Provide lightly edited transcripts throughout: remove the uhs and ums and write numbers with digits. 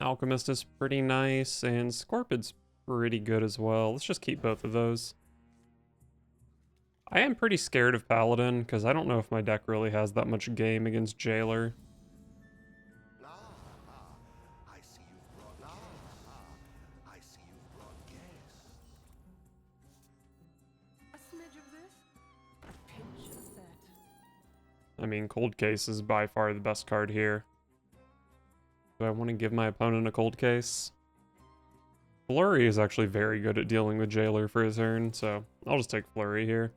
Alchemist is pretty nice, and Scorpid's pretty good as well. Let's just keep both of those. I am pretty scared of Paladin, because I don't know if my deck really has that much game against Jailer. I mean, Cold Case is by far the best card here. Do I want to give my opponent a Cold Case? Flurry is actually very good at dealing with Jailer for his turn, so I'll just take Flurry here.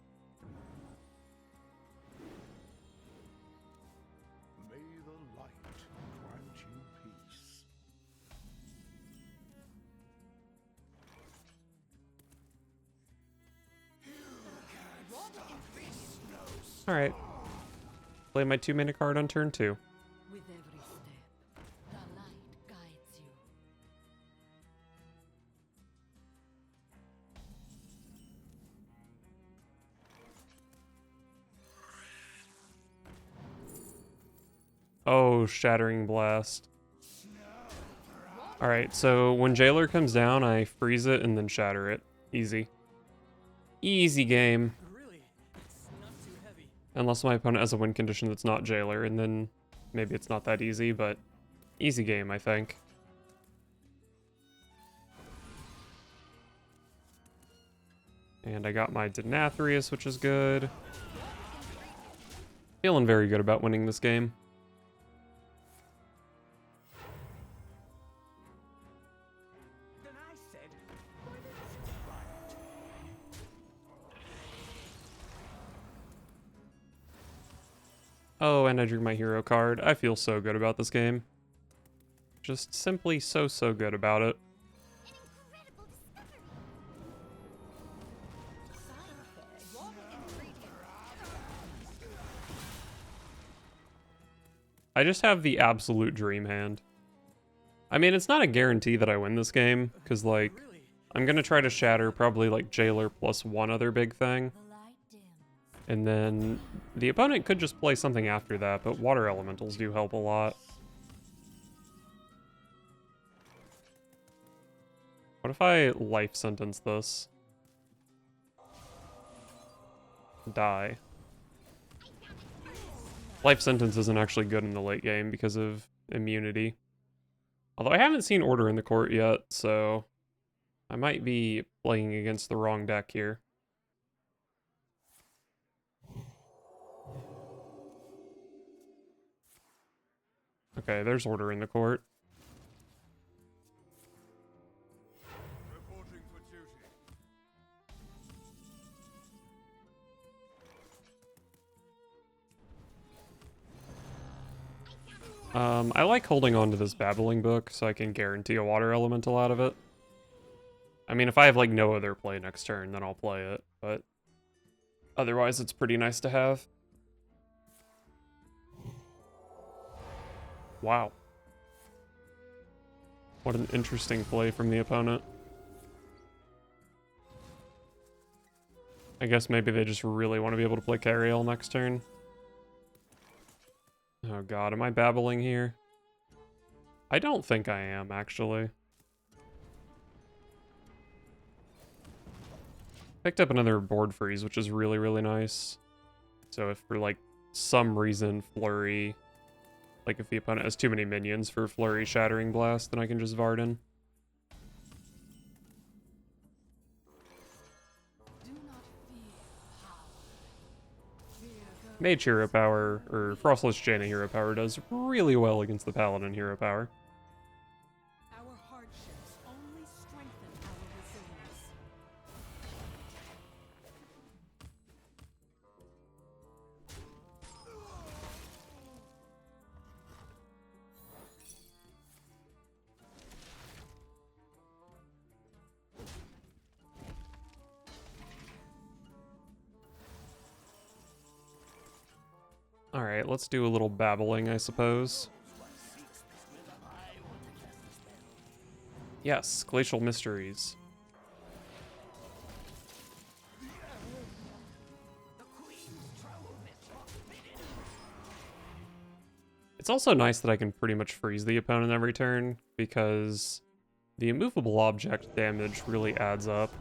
May the light grant you peace. Alright. Play my 2-mana card on turn 2. With every step, the light guides you. Oh, Shattering Blast. Alright, so when Jailer comes down, I freeze it and then shatter it. Easy. Easy game. Unless my opponent has a win condition that's not Jailer, and then maybe it's not that easy, but easy game, I think. And I got my Nathria, which is good. Feeling very good about winning this game. Oh, and I drew my hero card. I feel so good about this game. Just simply so good about it. I just have the absolute dream hand. I mean, it's not a guarantee that I win this game, because, like, I'm gonna try to shatter probably, like, Jailer plus one other big thing. And then the opponent could just play something after that, but water elementals do help a lot. What if I life sentence this? Die. Life sentence isn't actually good in the late game because of immunity. Although I haven't seen Order in the Court yet, so I might be playing against the wrong deck here. Okay, there's Order in the Court. Reporting for duty. I like holding on to this Babbling Book so I can guarantee a water elemental out of it. I mean, if I have, like, no other play next turn, then I'll play it, but otherwise it's pretty nice to have. Wow. What an interesting play from the opponent. I guess maybe they just really want to be able to play Cariel next turn. Oh god, am I babbling here? I don't think I am, actually. Picked up another board freeze, which is really nice. So if for, like, some reason Flurry... Like, if the opponent has too many minions for Flurry Shattering Blast, then I can just Varden. Mage hero power, or Frostless Jaina hero power, does really well against the Paladin hero power. Our hardships only strengthen our resilience. Alright, let's do a little babbling, I suppose. Yes, Glacial Mysteries. It's also nice that I can pretty much freeze the opponent every turn, because the immovable object damage really adds up.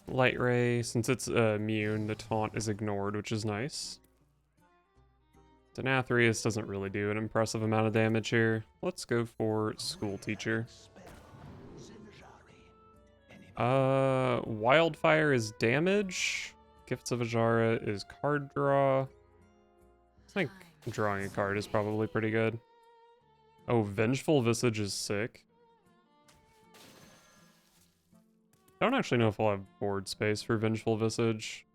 Light Ray, since it's immune, the taunt is ignored, which is nice. Nathria doesn't really do an impressive amount of damage here. Let's go for School Teacher. Wildfire is damage. Gifts of Ajara is card draw. I think drawing a card is probably pretty good. Oh, Vengeful Visage is sick. I don't actually know if I'll have board space for Vengeful Visage.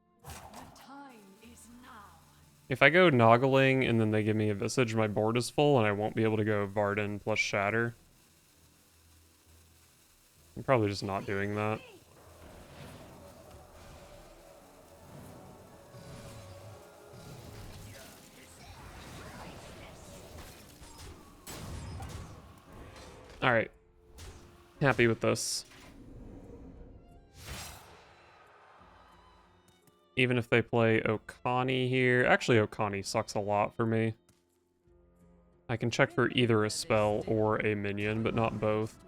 If I go Noggling and then they give me a Visage, my board is full and I won't be able to go Varden plus Shatter. I'm probably just not doing that. Alright. Happy with this. Even if they play Okani here. Actually, Okani sucks a lot for me. I can check for either a spell or a minion, but not both.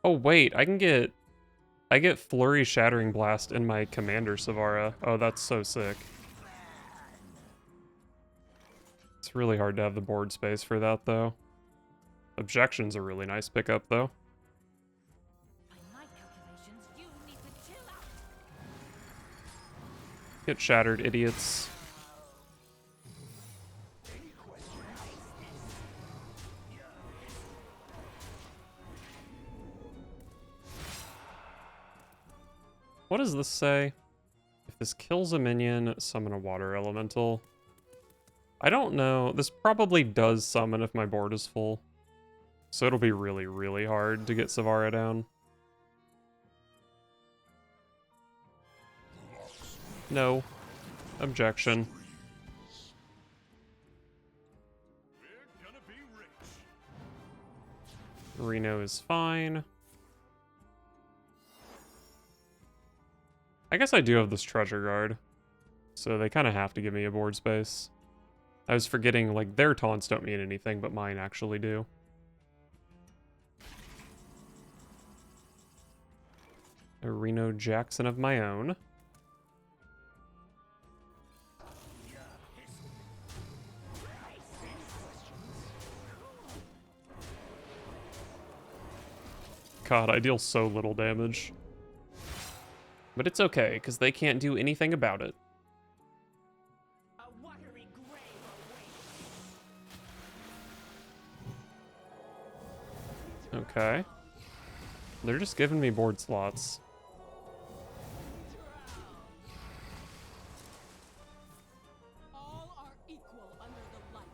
Oh wait, I get Flurry Shattering Blast in my Commander Savara. Oh, that's so sick. It's really hard to have the board space for that, though. Objection's a really nice pickup, though. Get shattered, idiots. What does this say? If this kills a minion, summon a water elemental. I don't know. This probably does summon if my board is full. So it'll be really, really hard to get Savara down. No. Objection. Reno is fine. I guess I do have this Treasure Guard. So they kind of have to give me a board space. I was forgetting, like, their taunts don't mean anything, but mine actually do. A Reno Jackson of my own. God, I deal so little damage. But it's okay, because they can't do anything about it. Okay. They're just giving me board slots. All are equal under the light.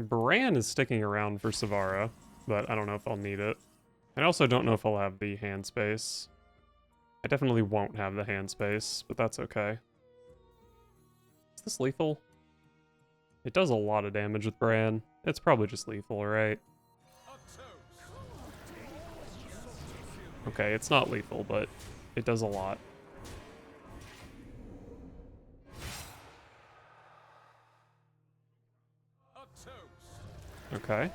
Bran is sticking around for Savara, but I don't know if I'll need it. I also don't know if I'll have the hand space. I definitely won't have the hand space, but that's okay. Is this lethal? It does a lot of damage with Bran. It's probably just lethal, right? Okay, it's not lethal, but it does a lot. Okay.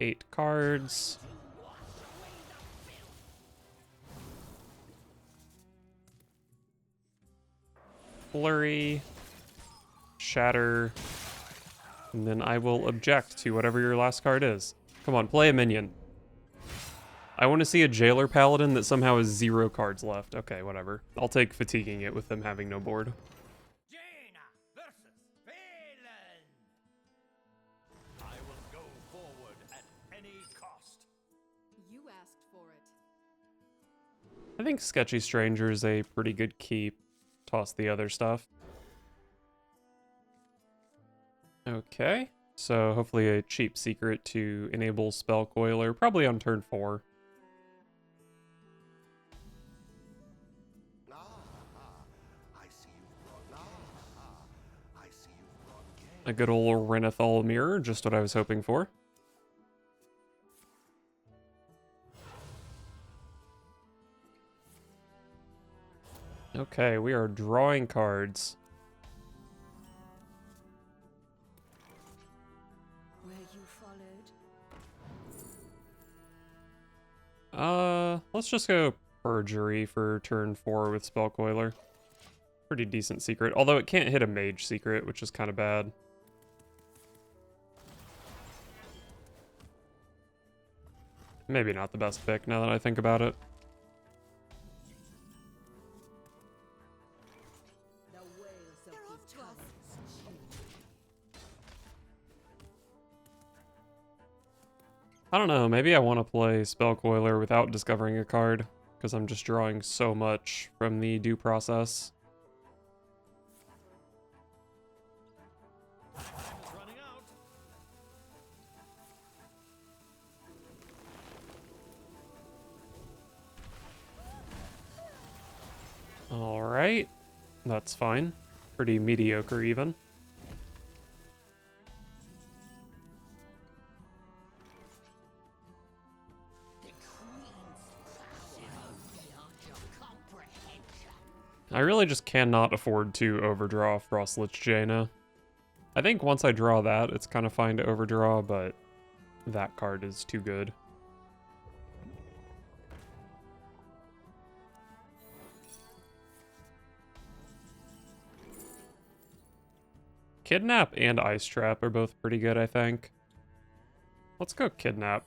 Eight cards. Flurry. Shatter. And then I will object to whatever your last card is. Come on, play a minion. I want to see a Jailer Paladin that somehow has 0 cards left. Okay, whatever. I'll take fatiguing it with them having no board. Jaina versus Paladin. I will go forward at any cost. You asked for it. I think Sketchy Stranger is a pretty good keep. Toss the other stuff. Okay, so hopefully a cheap secret to enable Spell Coiler, probably on turn 4. I see you've brought I see you've brought game. A good old Renethal Mirror, just what I was hoping for. Okay, we are drawing cards. Where you followed? Let's just go Perjury for turn 4 with Spellcoiler. Pretty decent secret, although it can't hit a Mage secret, which is kind of bad. Maybe not the best pick now that I think about it. The wails of the tongues. I don't know, maybe I want to play Spellcoiler without discovering a card, because I'm just drawing so much from the due process. Running out. Alright, that's fine. Pretty mediocre even. I really just cannot afford to overdraw Lich Jaina. I think once I draw that, it's kind of fine to overdraw, but that card is too good. Kidnap and Ice Trap are both pretty good, I think. Let's go Kidnap.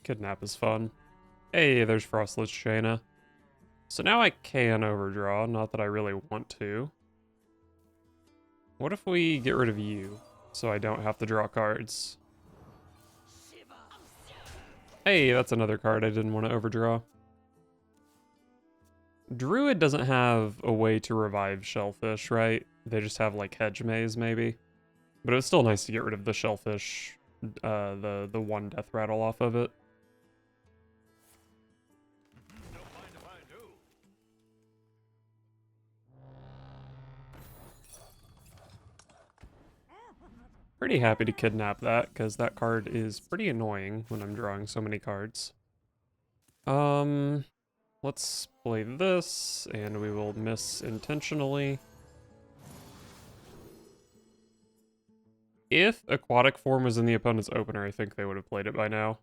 Kidnap is fun. Hey, there's Lich Jaina. So now I can overdraw, not that I really want to. What if we get rid of you, so I don't have to draw cards? Hey, that's another card I didn't want to overdraw. Druid doesn't have a way to revive Shellfish, right? They just have like Hedge Maze, maybe. But it was still nice to get rid of the Shellfish, the one Death Rattle off of it. Don't mind if I do. Pretty happy to kidnap that, because that card is pretty annoying when I'm drawing so many cards. Let's play this, and we will miss intentionally. If Aquatic Form was in the opponent's opener, I think they would have played it by now.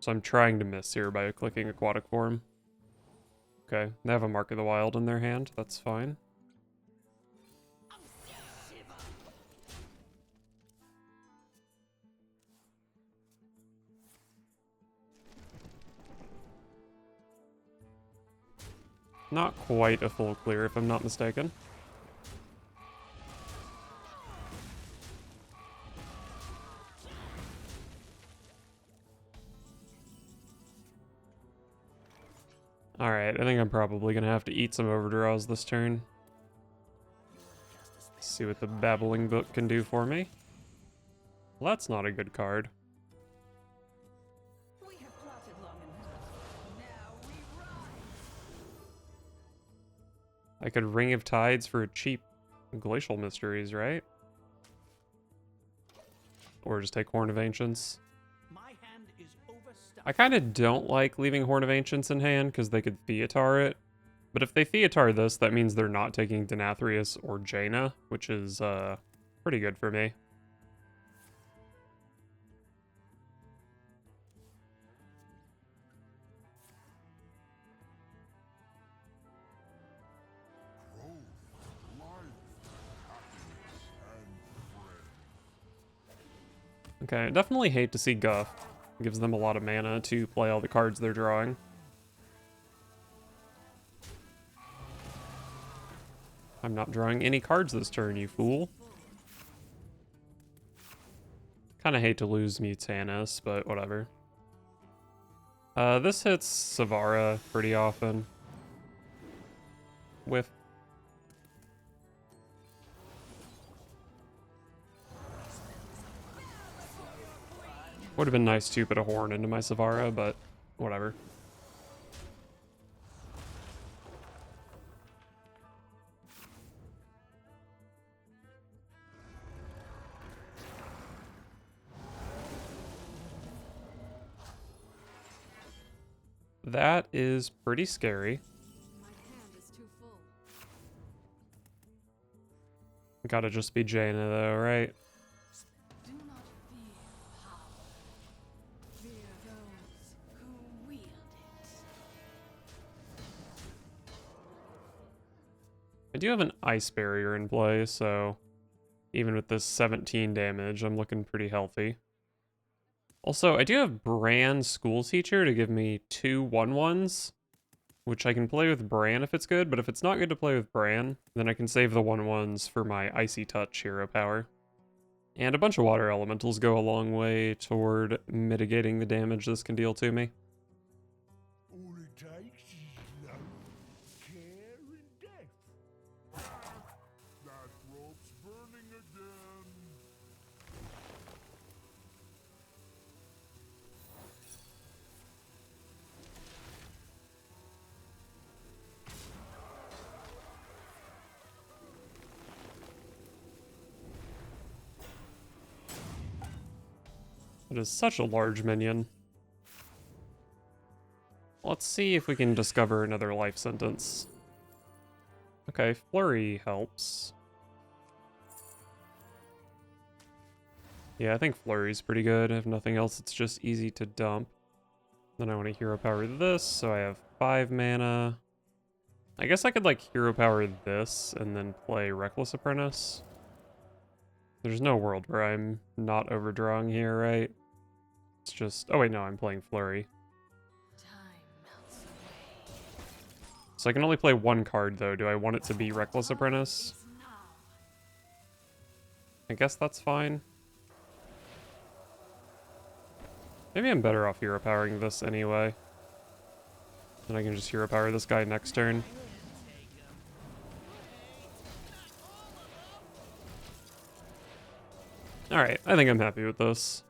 So I'm trying to miss here by clicking Aquatic Form. Okay, they have a Mark of the Wild in their hand, that's fine. Not quite a full clear, if I'm not mistaken. Alright, I think I'm probably gonna have to eat some overdraws this turn. See what the Babbling Book can do for me. Well, that's not a good card. We have plotted long enough. Now we rise. I could Ring of Tides for a cheap Glacial Mysteries, right? Or just take Horn of Ancients. My hand is overstuffed. I kind of don't like leaving Horn of Ancients in hand because they could Theatar it. But if they Theatar this, that means they're not taking Denathrius or Jaina, which is pretty good for me. Okay, I definitely hate to see Guff. It gives them a lot of mana to play all the cards they're drawing. I'm not drawing any cards this turn, you fool. Kinda hate to lose Mutanus, but whatever. This hits Savara pretty often. With... Would have been nice to put a horn into my Savara, but whatever. That is pretty scary. My hand is too full. Gotta just be Jaina though, right? Do not fear power. Fear those who wield it. I do have an ice barrier in play, so even with this 17 damage, I'm looking pretty healthy. Also, I do have Bran School Teacher to give me 2 1/1s, which I can play with Bran if it's good, but if it's not good to play with Bran, then I can save the 1/1s for my Icy Touch hero power. And a bunch of water elementals go a long way toward mitigating the damage this can deal to me. All it takes is love, care, and death. That rope's burning again. It is such a large minion. Let's see if we can discover another life sentence. Okay, Flurry helps. Yeah, I think Flurry's pretty good. If nothing else, it's just easy to dump. Then I want to hero power this, so I have 5 mana. I guess I could like hero power this and then play Reckless Apprentice. There's no world where I'm not overdrawing here, right? It's just... oh wait, no, I'm playing Flurry. Time melts away. So I can only play 1 card, though. Do I want it to be Reckless Apprentice? Is now. I guess that's fine. Maybe I'm better off hero powering this anyway. Then I can just hero power this guy next turn. Alright, I think I'm happy with this.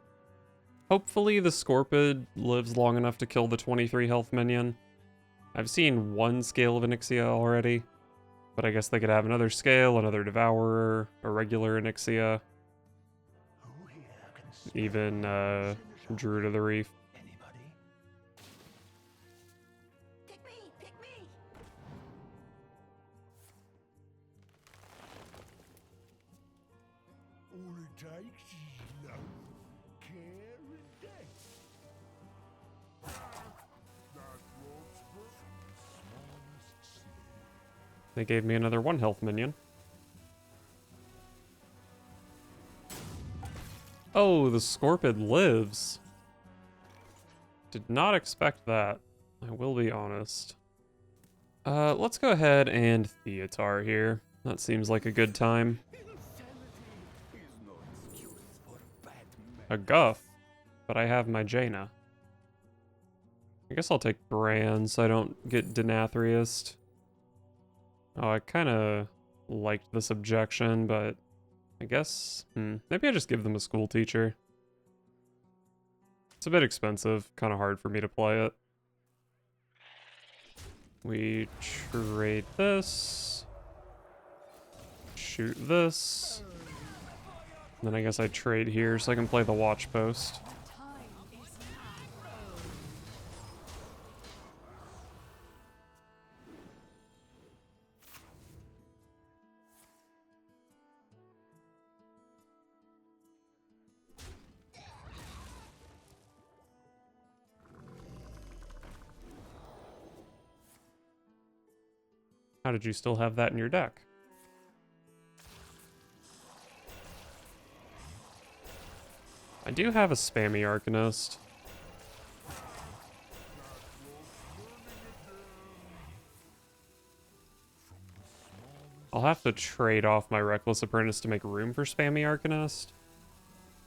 Hopefully the Scorpid lives long enough to kill the 23 health minion. I've seen 1 Scale of Onyxia already, but I guess they could have another Scale, another Devourer, a regular Onyxia, Who here can smell even Druid of the Reef. anybody? Pick me! Pick me! All it takes is love, care, and death. That rope's burning. Smallest sea. They gave me another 1 health minion. Oh, the Scorpid lives. Did not expect that. I will be honest. Let's go ahead and Theatar here. That seems like a good time. Insanity is no excuse for bad A men. Guff, but I have my Jaina. I guess I'll take Bran so I don't get Denathriest. Oh, I kind of liked this objection, but I guess, maybe I just give them a school teacher. It's a bit expensive, kind of hard for me to play it. We trade this. Shoot this. Then I guess I trade here so I can play the Watch Post. Time is now. How did you still have that in your deck? I do have a spammy Arcanist. I'll have to trade off my Reckless Apprentice to make room for spammy Arcanist.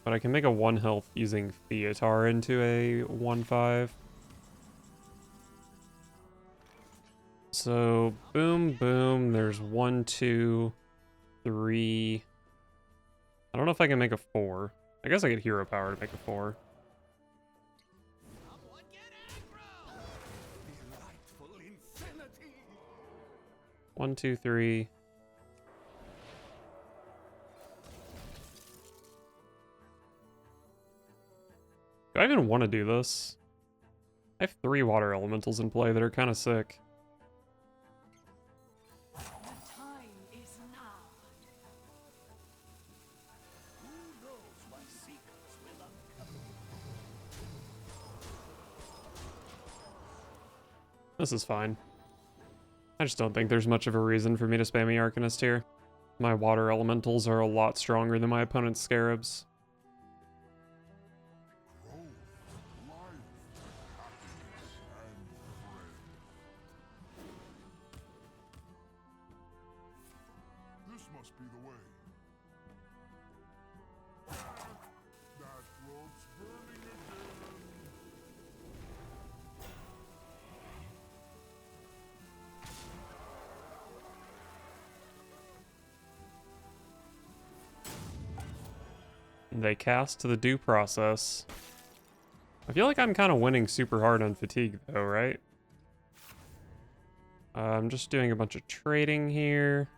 But I can make a 1 health using Theatar into a 1/5. So, boom, boom, there's 1, 2, 3. I don't know if I can make a 4. I guess I get hero power to make a 4. 1, 2, 3. Do I even want to do this? I have 3 water elementals in play that are kind of sick. The time is now. Who knows what secrets will uncover? This is fine. I just don't think there's much of a reason for me to spam the Arcanist here. My water elementals are a lot stronger than my opponent's scarabs. Growth, life, happiness, and friends. This must be the way. That road's burning again. They cast to the due process. I feel like I'm kind of winning super hard on fatigue though, right? I'm just doing a bunch of trading here.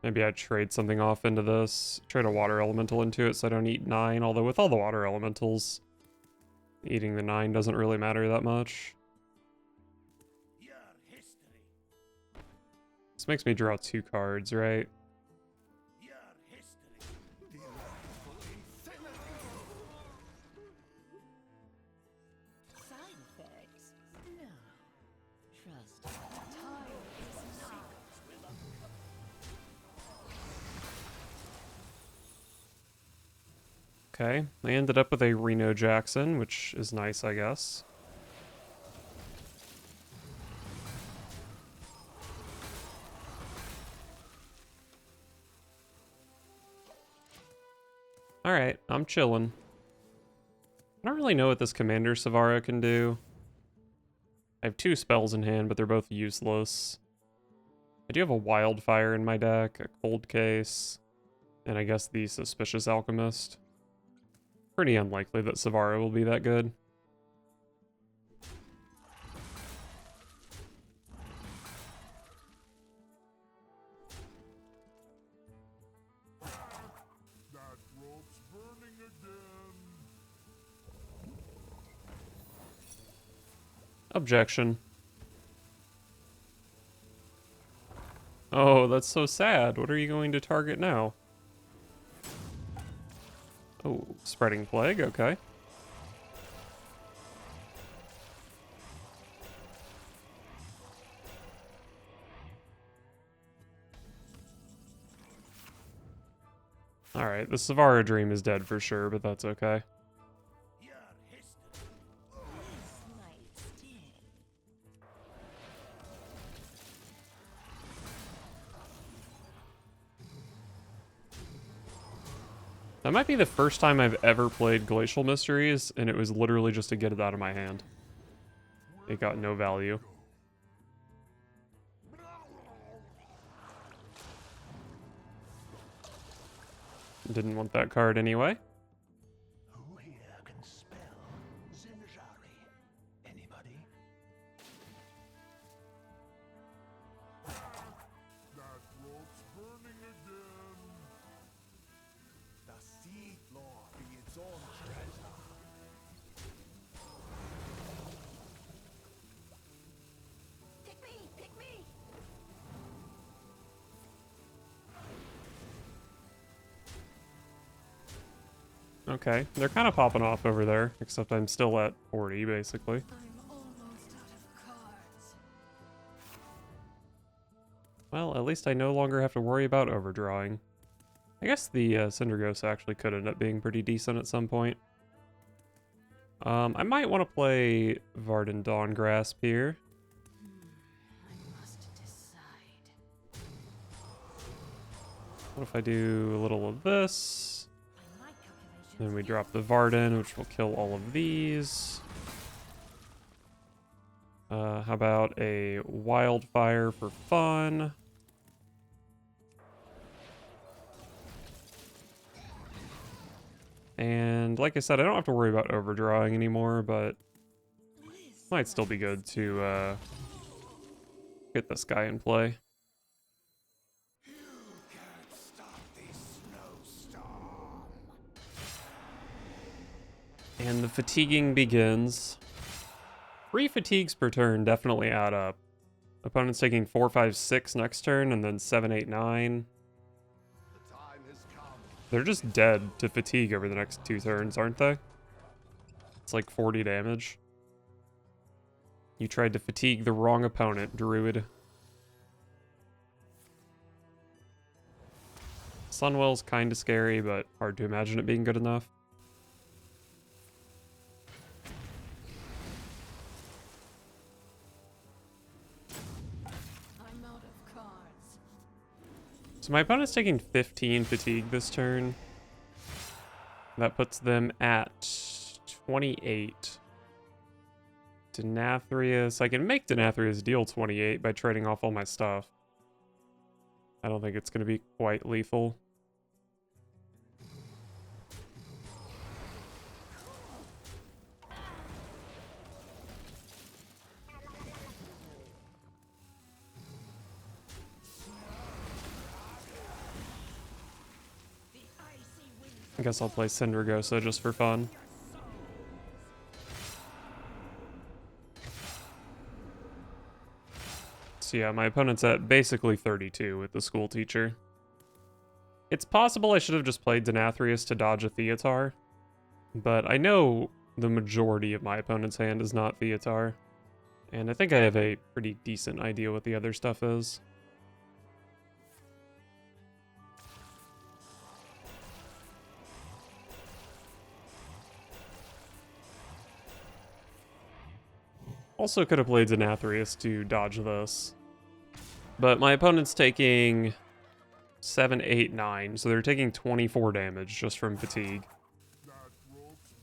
Maybe I trade something off into this. Trade a water elemental into it so I don't eat 9, although with all the water elementals, eating the 9 doesn't really matter that much. Your history. This makes me draw 2 cards, right? Your history. Side effects? No. Trust. The time is now. Okay, I ended up with a Reno Jackson, which is nice, I guess. Alright, I'm chilling. I don't really know what this Commander Savara can do. I have 2 spells in hand, but they're both useless. I do have a Wildfire in my deck, a Cold Case, and I guess the Suspicious Alchemist. Pretty unlikely that Savara will be that good. That road's burning again. Objection. Oh, that's so sad. What are you going to target now? Oh, Spreading Plague, okay. Alright, the Savara Dream is dead for sure, but that's okay. Your history. Slight sting. That might be the first time I've ever played Glacial Mysteries, and it was literally just to get it out of my hand. It got no value. Didn't want that card anyway. Who here can spell Zinjari? Anybody? That road's burning again. The sea floor be its own treasure. Pick me! Pick me! Okay, they're kind of popping off over there, except I'm still at 40, basically. I'm almost out of cards. Well, at least I no longer have to worry about overdrawing. I guess the Cinder Ghost actually could end up being pretty decent at some point. I might want to play Varden Dawngrasp here. I must decide. What if I do a little of this? By my calculations, Then we drop the Varden, which will kill all of these. How about a Wildfire for fun? And like I said, I don't have to worry about overdrawing anymore, but might still be good to get this guy in play. And the fatiguing begins. 3 fatigues per turn definitely add up. Opponent's taking 4, 5, 6 next turn, and then 7, 8, 9. The time has come. They're just dead to fatigue over the next 2 turns, aren't they? It's like 40 damage. You tried to fatigue the wrong opponent, Druid. Sunwell's kinda scary, but hard to imagine it being good enough. I'm out of cards. So my opponent's taking 15 fatigue this turn. That puts them at 28. Denathrius. I can make Denathrius deal 28 by trading off all my stuff. I don't think it's going to be quite lethal. I guess I'll play Syndragosa just for fun. So yeah, my opponent's at basically 32 with the school teacher. It's possible I should have just played Denathrius to dodge a Theatar, but I know the majority of my opponent's hand is not Theatar, and I think I have a pretty decent idea what the other stuff is. Also could have played Denathrius to dodge this. But my opponent's taking 7, 8, 9, so they're taking 24 damage just from fatigue.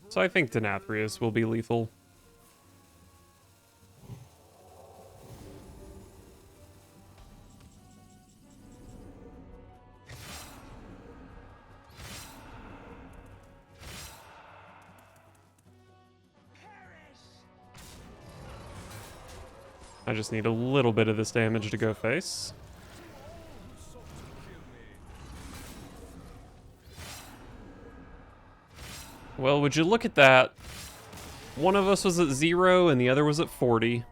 So I think Denathrius will be lethal. I just need a little bit of this damage to go face. Well, would you look at that? One of us was at 0 and the other was at 40.